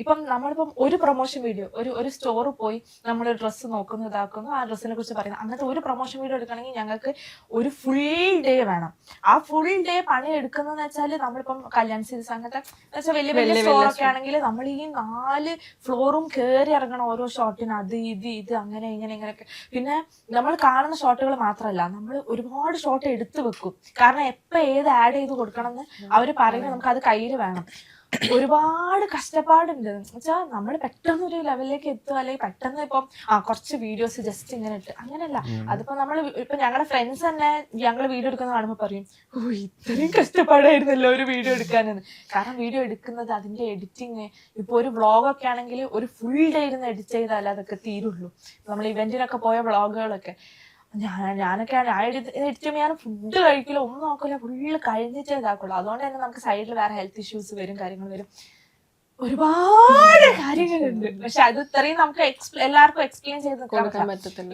ഇപ്പം നമ്മളിപ്പം ഒരു പ്രൊമോഷൻ വീഡിയോ ഒരു സ്റ്റോറിൽ പോയി നമ്മൾ ഡ്രസ്സ് നോക്കുന്നു ഇതാക്കുന്നു ആ ഡ്രസ്സിനെ കുറിച്ച് പറയുന്നത് അങ്ങനത്തെ ഒരു പ്രൊമോഷൻ വീഡിയോ എടുക്കണമെങ്കിൽ ഞങ്ങൾക്ക് ഒരു ഫുൾ ഡേ വേണം. ആ ഫുൾ ഡേ പണി എടുക്കുന്നതെന്ന് വെച്ചാൽ നമ്മളിപ്പം കല്യാൺ സിൽക്സ് അങ്ങനത്തെ വെച്ചാൽ വലിയ വലിയ സ്റ്റോറൊക്കെ ആണെങ്കിൽ നമ്മൾ ഈ 4 ഫ്ലോറും കയറി ഇറങ്ങണം ഓരോ ഷോട്ടിന്, അത് ഇത് അങ്ങനെ ഇങ്ങനെയൊക്കെ. പിന്നെ നമ്മൾ കാണുന്ന ഷോട്ടുകൾ മാത്രമല്ല, നമ്മൾ ഒരുപാട് ഷോട്ട് എടുത്തു വെക്കും. കാരണം എപ്പോൾ ഏത് ആഡ് ചെയ്ത് കൊടുക്കണം എന്ന് അവർ പറയുമ്പോൾ നമുക്ക് അത് കയ്യിൽ വേണം. ഒരുപാട് കഷ്ടപ്പാടുണ്ട് വെച്ചാൽ നമ്മൾ പെട്ടെന്ന് ഒരു ലെവലിലേക്ക് എത്തുക, അല്ലെങ്കിൽ പെട്ടെന്ന് ഇപ്പം കുറച്ച് വീഡിയോസ് ജസ്റ്റ് ഇങ്ങനെ ഇട്ട് അങ്ങനെയല്ല. അതിപ്പോ നമ്മൾ ഇപ്പൊ ഞങ്ങളുടെ ഫ്രണ്ട്സ് തന്നെ ഞങ്ങൾ വീഡിയോ എടുക്കുന്ന കാണുമ്പോൾ പറയും, ഓ ഇത്രയും കഷ്ടപ്പാടായിരുന്നല്ലോ ഒരു വീഡിയോ എടുക്കാനെന്ന്. കാരണം വീഡിയോ എടുക്കുന്നത്, അതിന്റെ എഡിറ്റിങ്, ഇപ്പൊ ഒരു വ്ളോഗൊക്കെ ആണെങ്കിൽ ഒരു ഫുൾ ഡേ ഇരുന്ന് എഡിറ്റ് ചെയ്താലേ അതൊക്കെ തീരുള്ളൂ. നമ്മൾ ഇവന്റിനൊക്കെ പോയ വ്ളോഗുകളൊക്കെ ഞാനൊക്കെ എഡിറ്റ് ചെയ്യുമ്പോൾ ഞാൻ ഫുഡ് കഴിക്കില്ല, ഒന്നും നോക്കില്ല, ഫുള്ള് കഴിഞ്ഞിട്ടേ ഇതാക്കുള്ളൂ. അതുകൊണ്ട് തന്നെ നമുക്ക് സൈഡിൽ വേറെ ഹെൽത്ത് ഇഷ്യൂസ് വരും, കാര്യങ്ങൾ വരും, ഒരുപാട് കാര്യങ്ങളുണ്ട്. പക്ഷെ അത് ഇത്രയും നമുക്ക് എല്ലാവർക്കും എക്സ്പ്ലെയിൻ ചെയ്ത് കൊടുക്കാൻ പറ്റത്തില്ല.